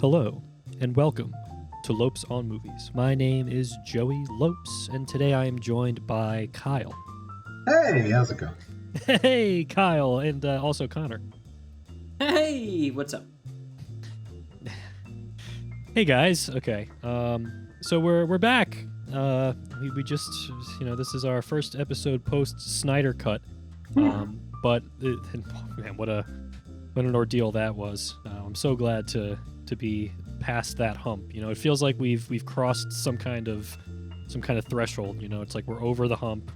Hello, and welcome to Lopes on Movies. My name is Joey Lopes, and today I am joined by Kyle. Hey, how's it going? Hey, Kyle, and also Connor. Hey, what's up? Hey, guys. Okay, so we're back. We just, this is our first episode post Snyder Cut. But man, what an ordeal that was. I'm so glad to be past that hump. You know, it feels like we've crossed some kind of threshold. You know, it's like we're over the hump,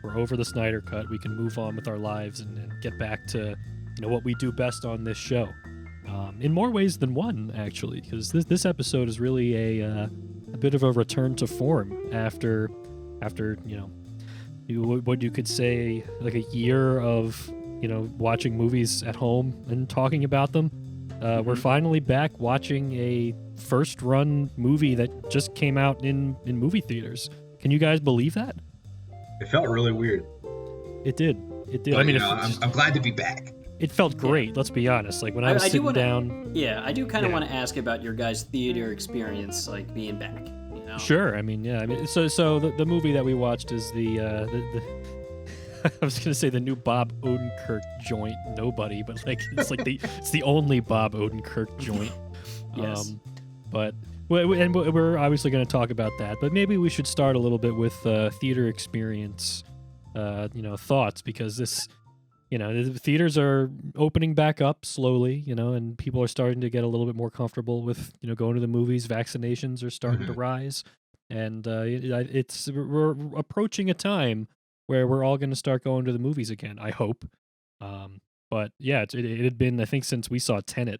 we're over the Snyder Cut. We can move on with our lives and get back to what we do best on this show. In more ways than one, actually, because this episode is really a bit of a return to form after what you could say like a year of watching movies at home and talking about them. We're finally back watching a first run movie that just came out in movie theaters. Can you guys believe that? It felt really weird. It did. But, I mean, I'm glad to be back. It felt great. Let's be honest. Like when I was sitting down. Yeah, I do kind of want to ask about your guys' theater experience, like being back. Sure. I mean, yeah. I mean, so the movie that we watched is the I was gonna say the new Bob Odenkirk joint. Nobody, but like it's the only Bob Odenkirk joint. Yes. But we're obviously going to talk about that. But maybe we should start a little bit with theater experience, thoughts, because this, the theaters are opening back up slowly, and people are starting to get a little bit more comfortable with going to the movies. Vaccinations are starting to rise, and we're approaching a time where we're all going to start going to the movies again, I hope. But yeah, it had been, I think, since we saw Tenet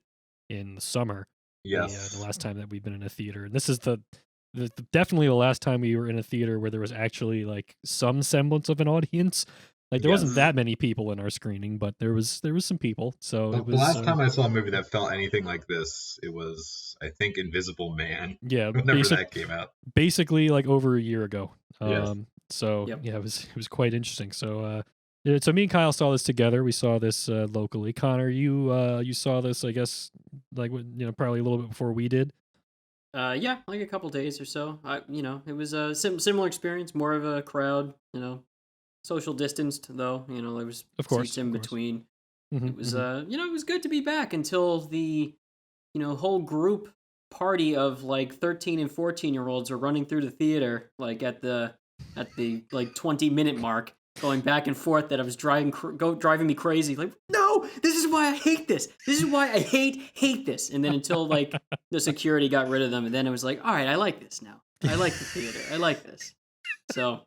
in the summer. Yes. The last time that we've been in a theater. And this is the definitely the last time we were in a theater where there was actually like some semblance of an audience. Like there wasn't that many people in our screening, but there was some people. So the last time I saw a movie that felt anything like this, it was, I think, Invisible Man. Yeah, whenever that came out. Basically, like over a year ago. Yes. So yeah, it was quite interesting. So so me and Kyle saw this together. We saw this locally. Connor, you saw this, I guess, like probably a little bit before we did. Yeah, like a couple days or so. It was a similar experience, more of a crowd. Social distanced though. There was seats in between. Mm-hmm, it was it was good to be back until the whole group party of like 13 and 14-year-olds are running through the theater like at the like 20-minute mark, going back and forth, that I was driving me crazy. Like, no, this is why I hate this. This is why I hate this. And then until like the security got rid of them, and then it was like, all right, I like this now. I like the theater. I like this. So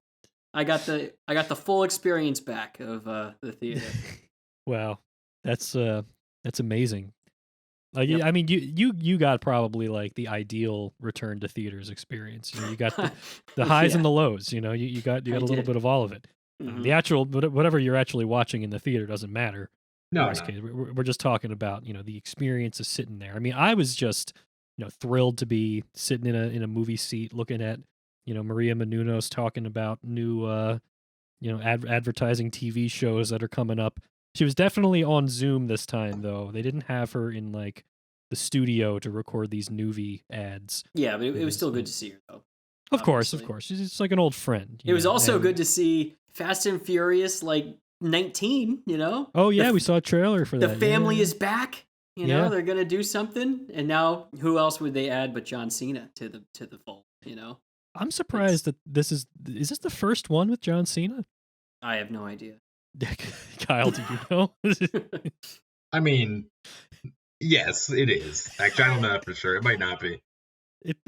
I got the full experience back of the theater. Wow, that's amazing. Yep. I mean, you got probably like the ideal return to theaters experience. You got the highs and the lows. You got a little bit of all of it. Mm-hmm. The actual whatever you're actually watching in the theater doesn't matter. No, in this case, we're just talking about the experience of sitting there. I mean, I was just thrilled to be sitting in a movie seat, looking at Maria Menounos talking about new advertising TV shows that are coming up. She was definitely on Zoom this time, though. They didn't have her in like the studio to record these Nuvi ads. Yeah, but it was still good to see her though. Of course. She's just like an old friend. It was also good to see Fast and Furious like 19. Oh yeah, we saw a trailer for that. The family is back. They're gonna do something, and now who else would they add but John Cena to the fold? I'm surprised that is this the first one with John Cena? I have no idea. Kyle, do you know? I mean, yes, it is. Actually, I don't know that for sure. It might not be.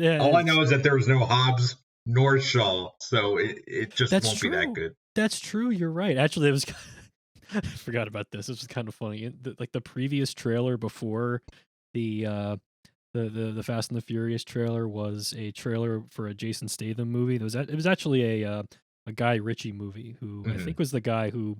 All I know is that there was no Hobbs nor Shaw, so it just won't be that good. That's true. You're right. Actually, it was. I forgot about this. This was kind of funny. Like the previous trailer before the Fast and the Furious trailer was a trailer for a Jason Statham movie. It was actually a Guy Ritchie movie, who I think was the guy who,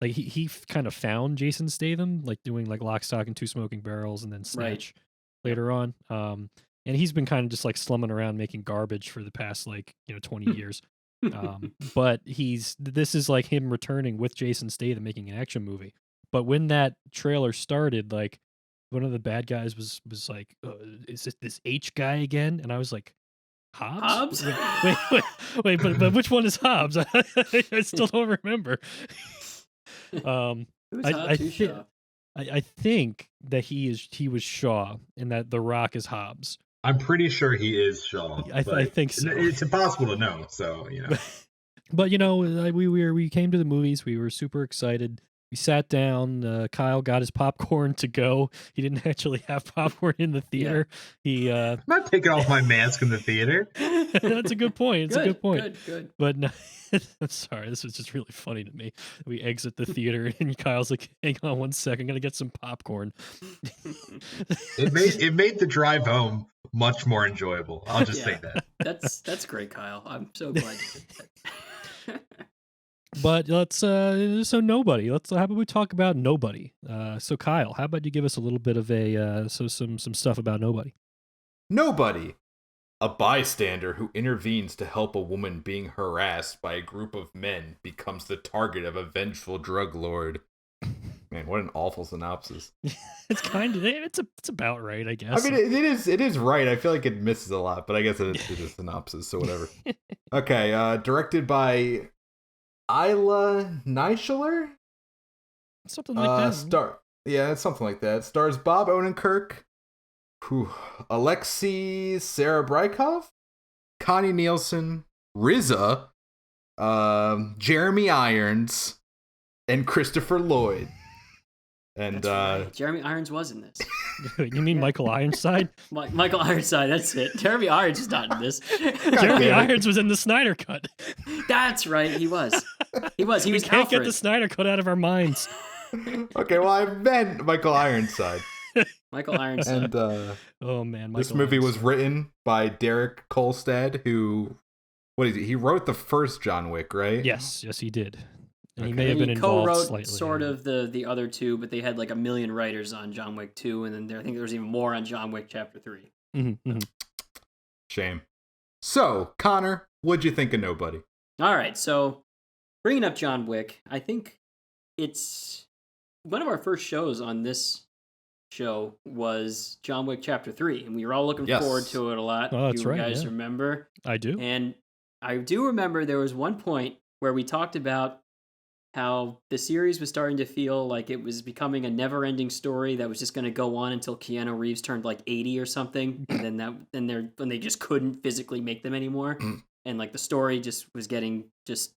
like, he kind of found Jason Statham, like doing like Lock, Stock, and Two Smoking Barrels, and then Snatch later on. And he's been kind of just like slumming around making garbage for the past 20 years. But this is like him returning with Jason Statham making an action movie. But when that trailer started, like one of the bad guys was like, "Is it this H guy again?" And I was like, "Hobbs? Wait, but which one is Hobbs? I still don't remember." Who's Hobbs? Who's Shaw? I think that he was Shaw, and that The Rock is Hobbs. I'm pretty sure he is Shaw. I think so. It's impossible to know, so But we came to the movies. We were super excited. We sat down. Kyle got his popcorn to go. He didn't actually have popcorn in the theater. Yeah. I'm not taking off my mask in the theater. That's a good point. It's a good point. Good. But no, I'm sorry. This was just really funny to me. We exit the theater, and Kyle's like, "Hang on one second. I'm gonna get some popcorn." It made the drive home much more enjoyable. I'll just say that. That's great, Kyle. I'm so glad you did that. But let's so Nobody. How about we talk about Nobody? So Kyle, how about you give us a little bit of some stuff about Nobody? Nobody, a bystander who intervenes to help a woman being harassed by a group of men, becomes the target of a vengeful drug lord. Man, what an awful synopsis. It's about right, I guess. I mean, it is right. I feel like it misses a lot, but I guess it is a synopsis, so whatever. Okay, directed by Isla Nyshiller? Something like that. It's something like that. Stars Bob Odenkirk, Alexei Serebrikov, Connie Nielsen, RZA, Jeremy Irons, and Christopher Lloyd. And right. Jeremy Irons was in this. You mean Michael Ironside? Michael Ironside, that's it. Jeremy Irons is not in this. Jeremy Irons was in the Snyder Cut. That's right, he was. He was we can't Alfred. Get the Snyder Cut out of our minds. Okay, well, I meant Michael Ironside. Michael Ironside. And oh man, this movie was written by Derek Colstead, who he wrote the first John Wick, right? Yes, he did. And Okay. he may have been involved co-wrote slightly. Sort of the other two, but they had like 1 million writers on John Wick 2, and then I think there was even more on John Wick Chapter 3. Mm-hmm. Shame. So, Connor, what'd you think of Nobody? All right, so bringing up John Wick, I think it's one of our first shows on this show was John Wick Chapter 3, and we were all looking forward to it a lot. Oh, that's right. You guys remember? I do. And I do remember there was one point where we talked about how the series was starting to feel like it was becoming a never-ending story that was just going to go on until Keanu Reeves turned like 80 or something, and then when they just couldn't physically make them anymore, and like the story just was getting just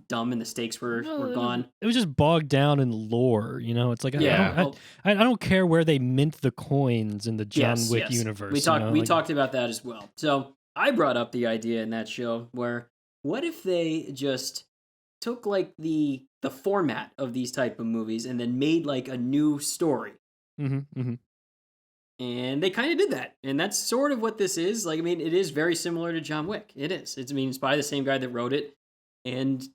dumb and the stakes were gone. It was just bogged down in lore, It's like I don't care where they mint the coins in the John Wick universe. We talked about that as well. So I brought up the idea in that show where what if they just took like the format of these type of movies and then made like a new story. Mm-hmm. And they kind of did that. And that's sort of what this is. Like, I mean, it is very similar to John Wick. It is. It's by the same guy that wrote it. And,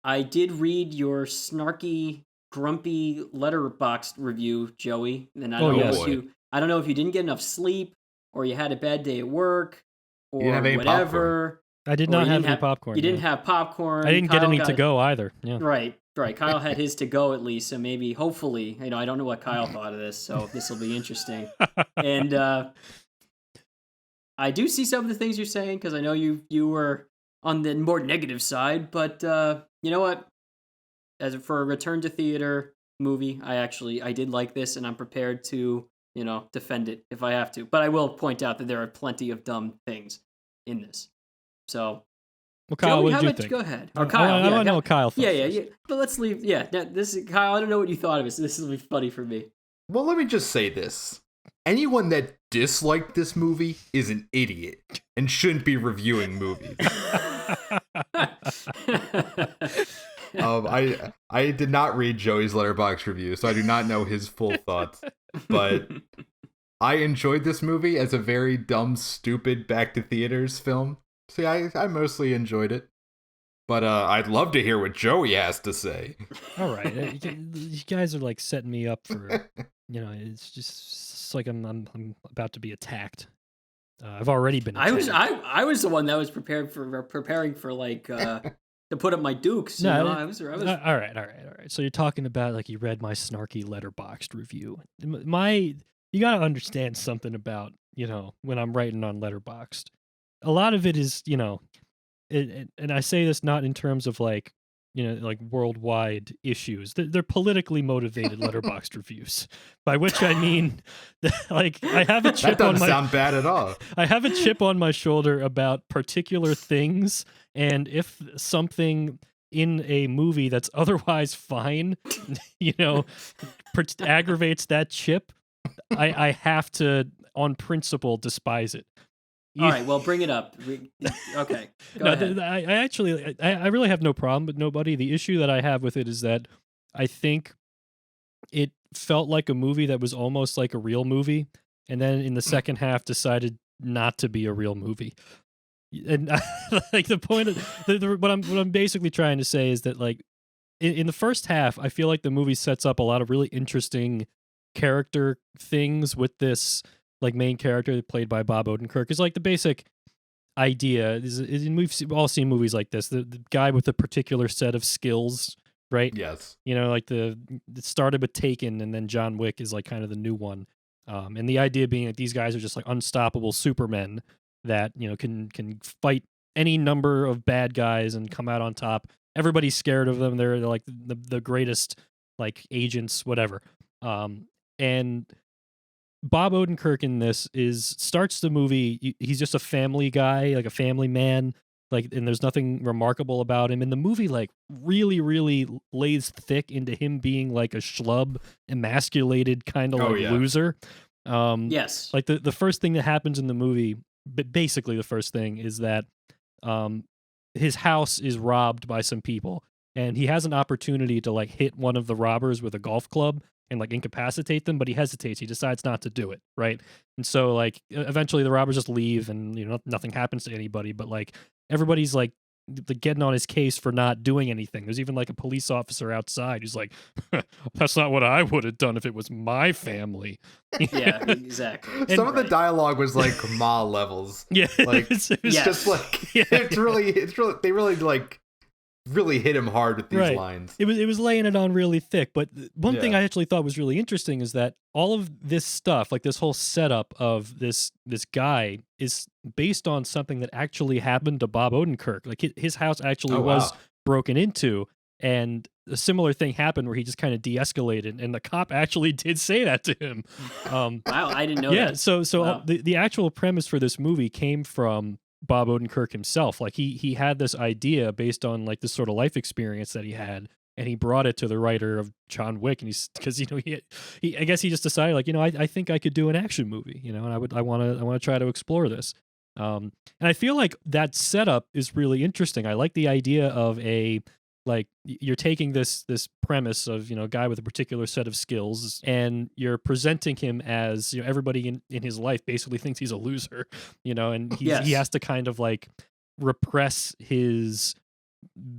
I did read your snarky, grumpy letterboxd review, Joey. And I don't know if you didn't get enough sleep or you had a bad day at work or whatever. Popcorn. I did not have any popcorn. You didn't have popcorn. I didn't get any to go either. Yeah. Right. Kyle had his to go at least, so maybe, hopefully, I don't know what Kyle thought of this, so this will be interesting. And I do see some of the things you're saying because I know you were on the more negative side, but you know what? For a return to theater movie, I did like this, and I'm prepared to defend it if I have to. But I will point out that there are plenty of dumb things in this. So, well, Kyle, Joey, what how did you about think? you go ahead? Or Kyle, I don't know what Kyle thought. Yeah. But let's leave. Yeah, this is Kyle. I don't know what you thought of it. So this will be funny for me. Well, let me just say this: anyone that disliked this movie is an idiot and shouldn't be reviewing movies. I did not read Joey's Letterboxd review, so I do not know his full thoughts. But I enjoyed this movie as a very dumb, stupid back to theaters film. See, I mostly enjoyed it. But I'd love to hear what Joey has to say. All right. You guys are like setting me up for, it's like I'm about to be attacked. I've already been attacked. I was the one that was preparing for like to to put up my dukes. No, I was all right. So you're talking about like you read my snarky Letterboxd review. You got to understand something about, when I'm writing on Letterboxd. A lot of it is, and I say this not in terms of like, like worldwide issues. They're politically motivated Letterboxd reviews, by which I mean, like I have a chip that doesn't sound bad at all. I have a chip on my shoulder about particular things, and if something in a movie that's otherwise fine, aggravates that chip, I have to, on principle, despise it. All right, well, bring it up. Okay, go ahead. I really have no problem with Nobody. The issue that I have with it is that I think it felt like a movie that was almost like a real movie, and then in the second half decided not to be a real movie. And like the point of what I'm basically trying to say is that like in the first half, I feel like the movie sets up a lot of really interesting character things with this like main character played by Bob Odenkirk. Is like the basic idea is we've all seen movies like this. The guy with a particular set of skills, right? Yes. Like it started with Taken, and then John Wick is like kind of the new one. And the idea being that these guys are just like unstoppable supermen that can fight any number of bad guys and come out on top. Everybody's scared of them. They're like the greatest like agents, whatever. And Bob Odenkirk in this starts the movie. He's just a family guy, like a family man, like, and there's nothing remarkable about him. And the movie like really, really lays thick into him being like a schlub, emasculated kind of loser. Yes. Like the first thing that happens in the movie, basically the first thing is that his house is robbed by some people, and he has an opportunity to like hit one of the robbers with a golf club and like incapacitate them, but he hesitates. He decides not to do it, right? And so like eventually the robbers just leave, and nothing happens to anybody, but like everybody's like getting on his case for not doing anything. There's even like a police officer outside who's like, that's not what I would have done if it was my family. Yeah, exactly. Some of the dialogue was like Ma levels. Yeah. Like it's just like it's really they really like really hit him hard with these lines. It was laying it on really thick. But one thing I actually thought was really interesting is that all of this stuff, like this whole setup of this guy, is based on something that actually happened to Bob Odenkirk. Like his house actually was broken into, and a similar thing happened where he just kind of de-escalated, and the cop actually did say that to him. Wow, I didn't know that. Yeah, so wow. the actual premise for this movie came from Bob Odenkirk himself. Like he had this idea based on like this sort of life experience that he had, and he brought it to the writer of John Wick, and because he I guess he just decided like I think I could do an action movie, and I want to try to explore this. And I feel like that setup is really interesting. I like the idea of like you're taking this premise of a guy with a particular set of skills, and you're presenting him as everybody in his life basically thinks he's a loser, and he has to kind of like repress his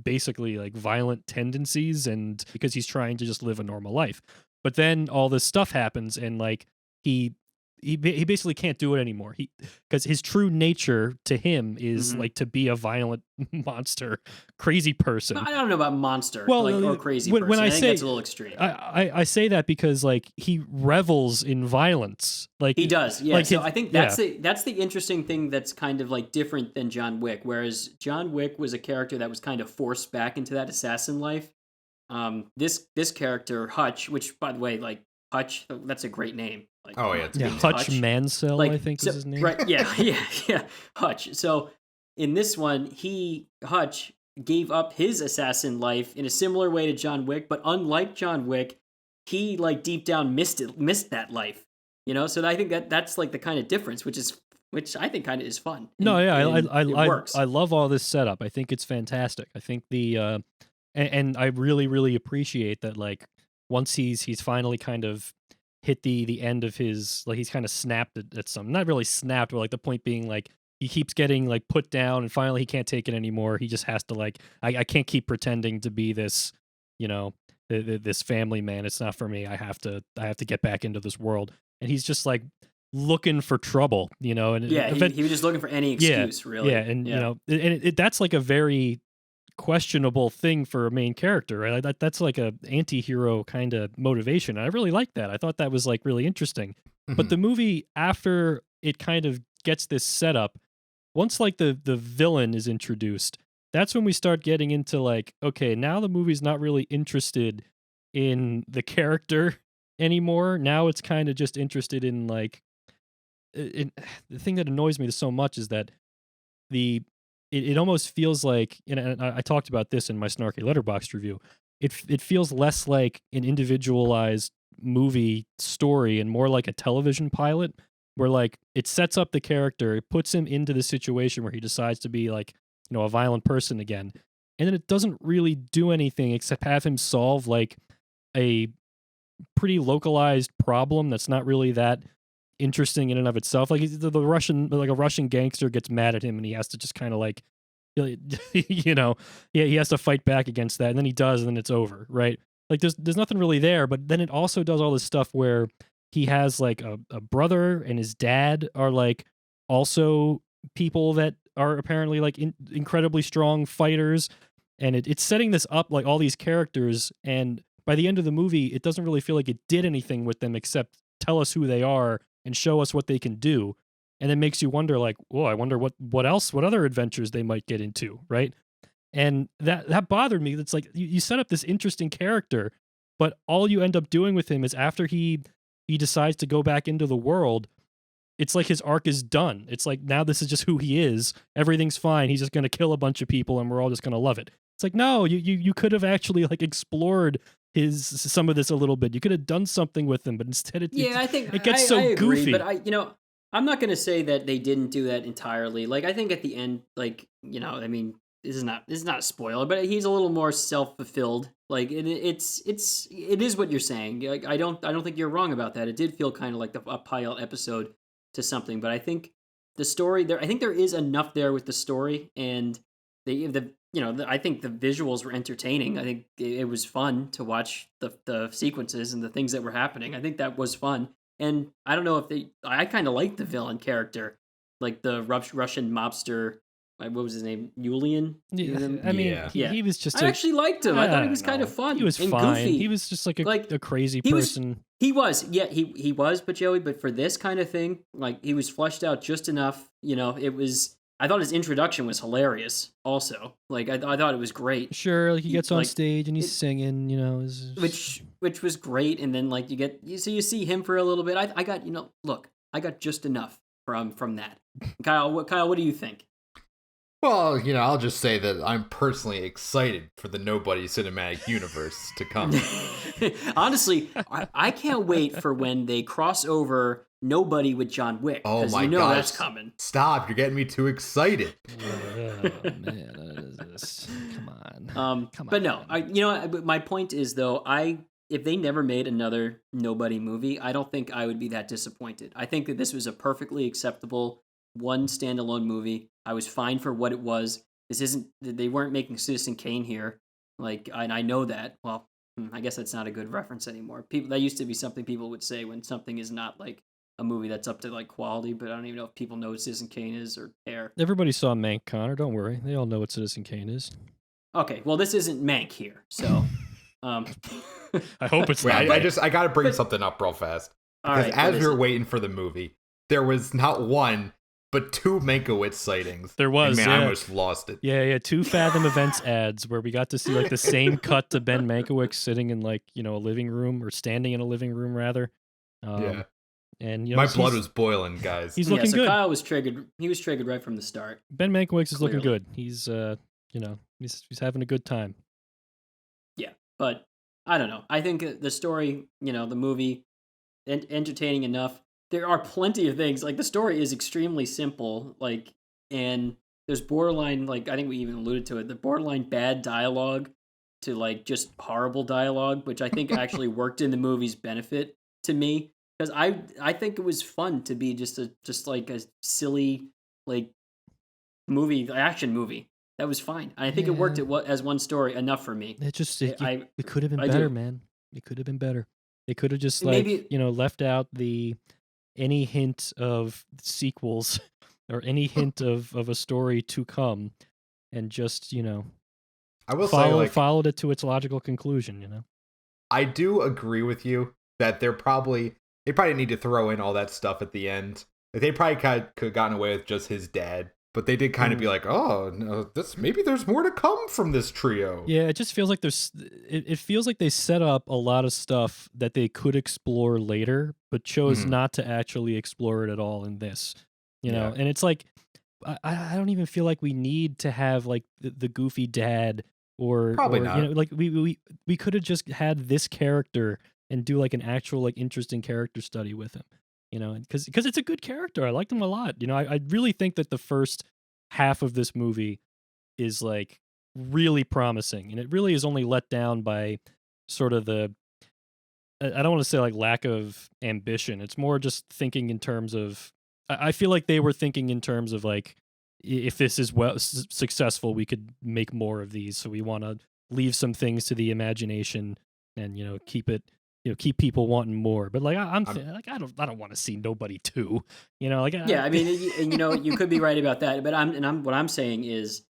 basically like violent tendencies, and because he's trying to just live a normal life. But then all this stuff happens, and like he basically can't do it anymore. Because his true nature to him is like to be a violent monster, crazy person. I don't know about monster, or crazy when, person. When I think say that's a little extreme. I say that because like he revels in violence. Like he does, yeah. Like so I think that's the interesting thing that's kind of like different than John Wick. Whereas John Wick was a character that was kind of forced back into that assassin life. This character Hutch, which by the way, like Hutch, that's a great name. Like, Hutch Mansell, I think is his name. Right? Yeah, Hutch. So in this one, Hutch gave up his assassin life in a similar way to John Wick, but unlike John Wick, he like deep down missed that life. So I think that's like the kind of difference, which I think kind of is fun. It works. I love all this setup. I think it's fantastic. I think and I really, really appreciate that. Like once he's finally kind of hit the end of his, like he's kind of snapped at some, not really snapped, but like the point being like he keeps getting like put down, and finally he can't take it anymore. He just has to like, I can't keep pretending to be this, this family man. It's not for me. I have to get back into this world. And he's just like looking for trouble, and he was just looking for any excuse, really. Yeah, and that's like a very questionable thing for a main character, right? That's like a anti-hero kind of motivation. I really like that. I thought that was like really interesting. But the movie, after it kind of gets this setup, once like the villain is introduced, that's when we start getting into like, okay, now the movie's not really interested in the character anymore. Now it's kind of just interested in like, the thing that annoys me so much is that it almost feels like, and I talked about this in my snarky letterboxd review. It feels less like an individualized movie story and more like a television pilot, where like it sets up the character, it puts him into the situation where he decides to be like, a violent person again, and then it doesn't really do anything except have him solve like a pretty localized problem that's not really that interesting in and of itself. Like the Russian, like a Russian gangster gets mad at him and he has to just kind of like, he has to fight back against that, and then he does, and then it's over, right? Like there's nothing really there. But then it also does all this stuff where he has like a brother and his dad are like also people that are apparently like incredibly strong fighters, and it's setting this up like all these characters, and by the end of the movie it doesn't really feel like it did anything with them except tell us who they are and show us what they can do. And it makes you wonder, like, whoa, I wonder what other adventures they might get into, right? And that bothered me. It's like you set up this interesting character, but all you end up doing with him is after he decides to go back into the world, it's like his arc is done. It's like now this is just who he is. Everything's fine. He's just going to kill a bunch of people, and we're all just going to love it. It's like, no, you could have actually like explored some of this a little bit. You could have done something with him, but instead it gets so I agree, goofy. But I'm not going to say that they didn't do that entirely. Like I think at the end, like I mean, this is not a spoiler, but he's a little more self-fulfilled. Like it is what you're saying. Like I don't think you're wrong about that. It did feel kind of like a pilot episode to something, but I think the story there. I think there is enough there with the story, and I think the visuals were entertaining. I think it was fun to watch the sequences and the things that were happening. I think that was fun. And I don't know if I kind of like the villain character, like the Russian mobster. What was his name? Yulian? Yeah, I mean, he was just. I actually liked him. I thought he was kind of fun. He was and fine. Goofy. He was just like a crazy person. He was. But Joey, but for this kind of thing, like he was fleshed out just enough. It was. I thought his introduction was hilarious. Also, like I thought it was great. Sure, like he gets on stage and he's singing, which was great. And then like you see him for a little bit. I got I got just enough from that. Kyle, what do you think? Well, I'll just say that I'm personally excited for the Nobody cinematic universe to come. Honestly, I can't wait for when they cross over Nobody with John Wick. Oh my gosh, that's coming. Stop! You're getting me too excited. Oh man, come on. But no, my point is though, if they never made another Nobody movie, I don't think I would be that disappointed. I think that this was a perfectly acceptable one standalone movie. I was fine for what it was. They weren't making Citizen Kane here. Like, I know that. Well, I guess that's not a good reference anymore. That used to be something people would say when something is not like a movie that's up to like quality, but I don't even know if people know what Citizen Kane is or care. Everybody saw Mank, Connor. Don't worry. They all know what Citizen Kane is. Okay, well, this isn't Mank here, so... I hope it's not. I got to bring something up real fast. Because as we were waiting for the movie, there was not one, but two Mankowitz sightings. There was, I almost lost it. Yeah, 2 Fathom Events ads where we got to see like the same cut to Ben Mankowitz sitting in like, a living room, or standing in a living room rather. And my blood was boiling, guys. He's looking good. Kyle was triggered. He was triggered right from the start. Ben Mankowitz is looking good. He's he's having a good time. Yeah, but I don't know. I think the story, the movie, entertaining enough. There are plenty of things. Like the story is extremely simple. Like, and there's borderline, like I think we even alluded to it, the borderline bad dialogue to like just horrible dialogue, which I think actually worked in the movie's benefit to me. Because I think it was fun to be just like a silly like action movie. That was fine. I think it worked as one story enough for me. It could have been better, man. It could have been better. They could have just left out any hint of sequels or any hint of a story to come, and just I will say, like, followed it to its logical conclusion. You know, I do agree with you that they probably need to throw in all that stuff at the end. Like, they probably could have gotten away with just his dad, but they did kind of be like, oh, no, maybe there's more to come from this trio. Yeah, it just feels like it feels like they set up a lot of stuff that they could explore later, but chose not to actually explore it at all in this. You know, and it's like, I don't even feel like we need to have like the goofy dad Probably not. You know, like we could have just had this character and do like an actual like interesting character study with him. You know, because it's a good character. I liked him a lot. You know, I really think that the first half of this movie is like really promising, and it really is only let down by sort of I don't want to say like lack of ambition. It's more just thinking in terms of, I feel like they were thinking in terms of like, if this is successful, we could make more of these. So we want to leave some things to the imagination and, you know, keep people wanting more. But like, I don't want to see Nobody 2, you know, like, yeah, I mean, you know, you could be right about that, but what I'm saying is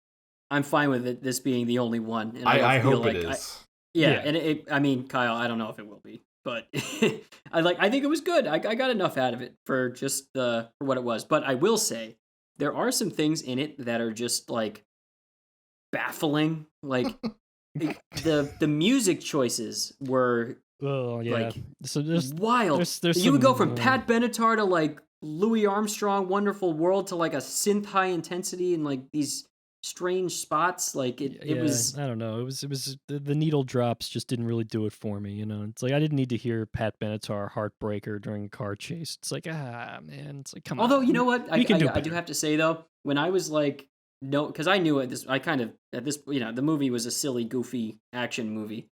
I'm fine with this being the only one. And I hope it is. And I mean, Kyle, I don't know if it will be, but I think it was good. I got enough out of it for just for what it was. But I will say there are some things in it that are just like baffling. Like the music choices were like, so there's wild. There's you would go from Pat Benatar to like Louis Armstrong, Wonderful World, to like a synth high intensity and like these strange spots. Like it was, I don't know, it was the needle drops just didn't really do it for me. You know, it's like I didn't need to hear Pat Benatar Heartbreaker during a car chase. It's like, man, it's like, come on. Although, you know what, I do have to say though, when I was like, no, because I knew you know, the movie was a silly, goofy action movie.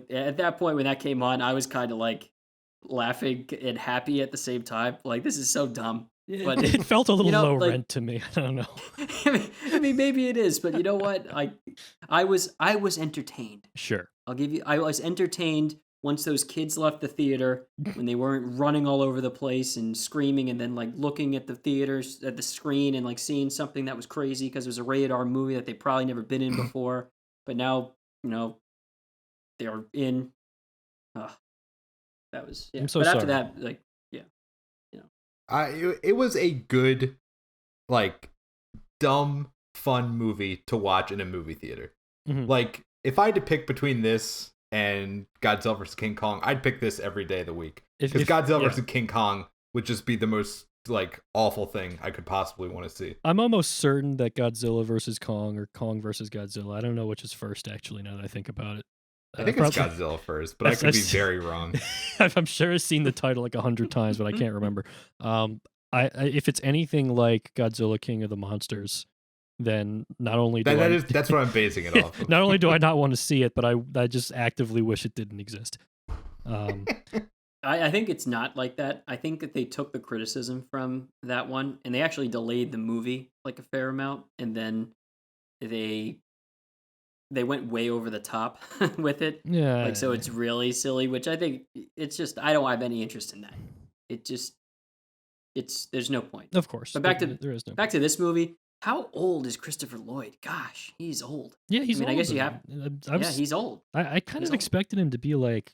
At that point when that came on, I was kind of like laughing and happy at the same time. Like, this is so dumb. But it felt a little low rent to me. I don't know. I mean, maybe it is, but you know what? I was entertained. Sure. I'll give you. I was entertained once those kids left the theater, when they weren't running all over the place and screaming, and then like looking at the theaters at the screen and like seeing something that was crazy because it was a rated R movie that they probably never been in before. But now, you know, they're in. That was. Yeah. I'm so but sorry. After that, like, yeah, you know, it was a good, like, dumb, fun movie to watch in a movie theater. Mm-hmm. Like, if I had to pick between this and Godzilla vs. King Kong, I'd pick this every day of the week. Because Godzilla vs. King Kong would just be the most, like, awful thing I could possibly want to see. I'm almost certain that Godzilla vs. Kong or Kong vs. Godzilla, I don't know which is first, actually, now that I think about it. I think it's Godzilla first, but I could be very wrong. I'm sure I've seen the title like 100 times, but I can't remember. If it's anything like Godzilla King of the Monsters, then not only that's what I'm basing it off of. Not only do I not want to see it, but I just actively wish it didn't exist. I think it's not like that. I think that they took the criticism from that one and they actually delayed the movie like a fair amount, and then they went way over the top with it. Yeah. Like, so it's really silly, which I think it's just, I don't have any interest in that. There's no point. Of course. But there is no back to this movie. How old is Christopher Lloyd? Gosh, he's old. Yeah, he's old. I guess you have. He's old. I kind of expected him to be like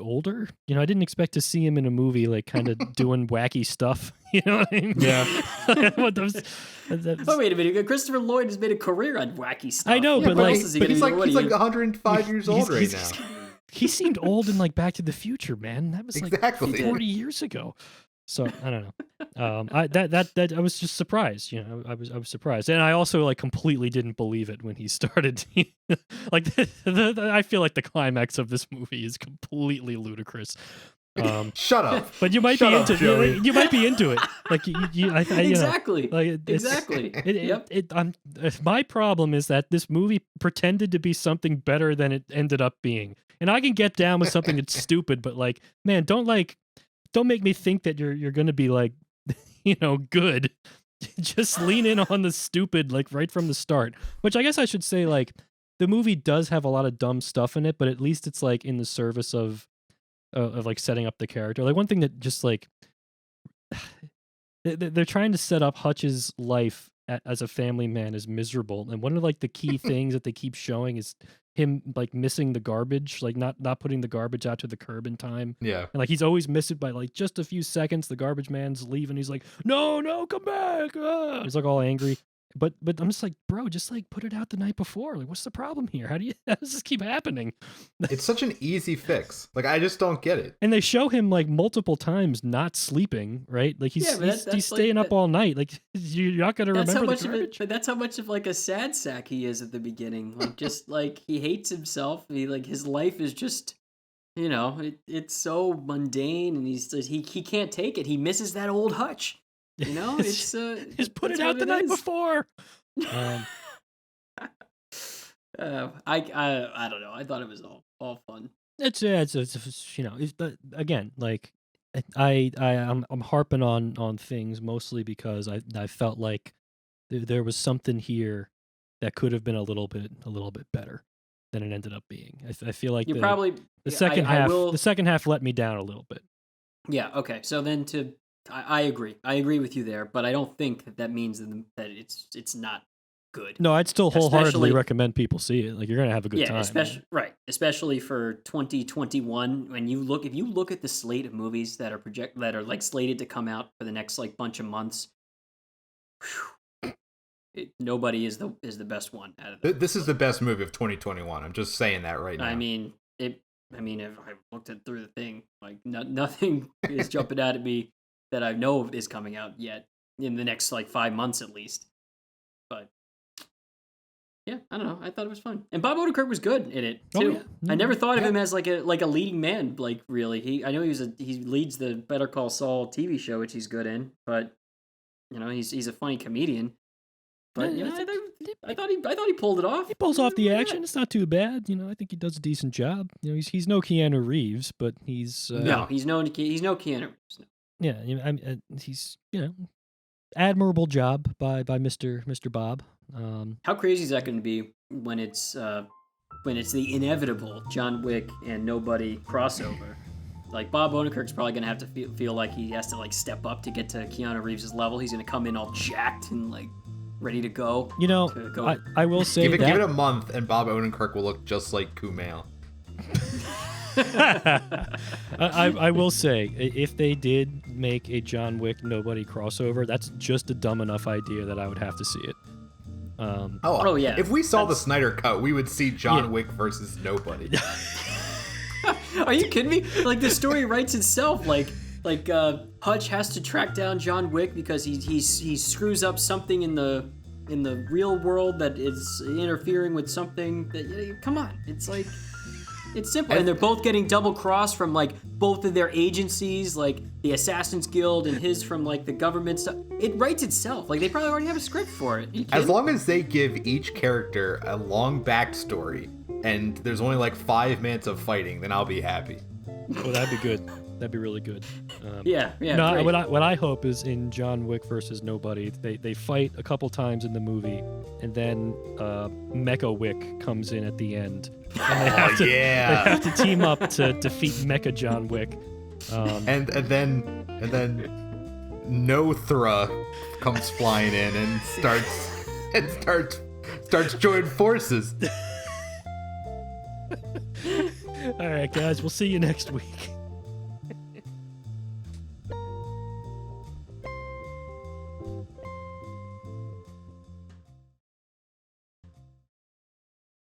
older. You know, I didn't expect to see him in a movie like kind of doing wacky stuff. You know what I mean? Yeah. Oh, wait a minute. Christopher Lloyd has made a career on wacky stuff. I know, but like, he's like 105 years old right now. He seemed old in like Back to the Future, man. That was like 40 years ago. So I don't know. I was just surprised. You know, I was surprised, and I also like completely didn't believe it when he started. Like I feel like the climax of this movie is completely ludicrous. Shut up. But you might be into it. You might be into it. Like exactly. Exactly. Yep. My problem is that this movie pretended to be something better than it ended up being, and I can get down with something that's stupid, but like, man, don't make me think that you're going to be like, you know, good. Just lean in on the stupid, like right from the start, which I guess I should say, like, the movie does have a lot of dumb stuff in it, but at least it's like in the service of like setting up the character. Like, one thing that just like, they're trying to set up Hutch's life as a family man is miserable. And one of like the key things that they keep showing is him like missing the garbage, like not putting the garbage out to the curb in time. Yeah. And like he's always missed it by like just a few seconds. The garbage man's leaving. He's like, no, come back. Ah. He's like all angry. But I'm just like, bro, just like put it out the night before. Like, what's the problem here? How does this keep happening? It's such an easy fix. Like, I just don't get it. And they show him like multiple times not sleeping, right? Like he's staying up all night. Like you're not gonna remember the garbage. But that's how much of like a sad sack he is at the beginning. Like just like he hates himself. He like his life is just, it's so mundane, and he can't take it. He misses that old hutch. It's just put it out the night before. I don't know. I thought it was all fun. It's again, like I'm harping on things mostly because I felt like there was something here that could have been a little bit better than it ended up being. I feel like the second half let me down a little bit. Yeah. Okay. So then I agree. I agree with you there, but I don't think that means that it's not good. No, I'd still wholeheartedly recommend people see it. Like you're gonna have a good time. Especially for 2021. If you look at the slate of movies that are like slated to come out for the next like bunch of months, Nobody is the best one out of them. This is the best movie of 2021. I'm just saying that right now. I mean, if I looked through the thing, like nothing is jumping out at me that I know is coming out yet in the next like 5 months at least. But yeah, I don't know. I thought it was fun, and Bob Odenkirk was good in it too. Oh, yeah. I never thought of him as like a leading man. Like really, I know he leads the Better Call Saul TV show, which he's good in. But he's a funny comedian. But I thought he pulled it off. He pulls off the action. It's not too bad. I think he does a decent job. He's no Keanu Reeves, but he's no, he's no Keanu Reeves. No. Yeah, he's admirable job by Mr. Bob. How crazy is that going to be when it's the inevitable John Wick and Nobody crossover? Like Bob Odenkirk's probably going to have to feel like he has to like step up to get to Keanu Reeves' level. He's going to come in all jacked and like ready to go. I will say give it a month and Bob Odenkirk will look just like Kumail. I will say, if they did make a John Wick Nobody crossover, that's just a dumb enough idea that I would have to see it. Oh yeah. If we saw the Snyder Cut, we would see John Wick versus Nobody. Are you kidding me? Like the story writes itself. Like Hutch has to track down John Wick because he screws up something in the real world that is interfering with something that come on, it's like it's simple. And they're both getting double crossed from like both of their agencies, like the Assassin's Guild and his from like the government stuff. It writes itself. Like they probably already have a script for it. As long as they give each character a long backstory and there's only like 5 minutes of fighting, then I'll be happy. Well, that'd be good. That'd be really good. Yeah. No, what I hope is in John Wick versus Nobody, they fight a couple times in the movie, and then Mecha Wick comes in at the end. And they have to team up to defeat Mecha John Wick. And then Nothra comes flying in and starts joining forces. All right, guys, we'll see you next week.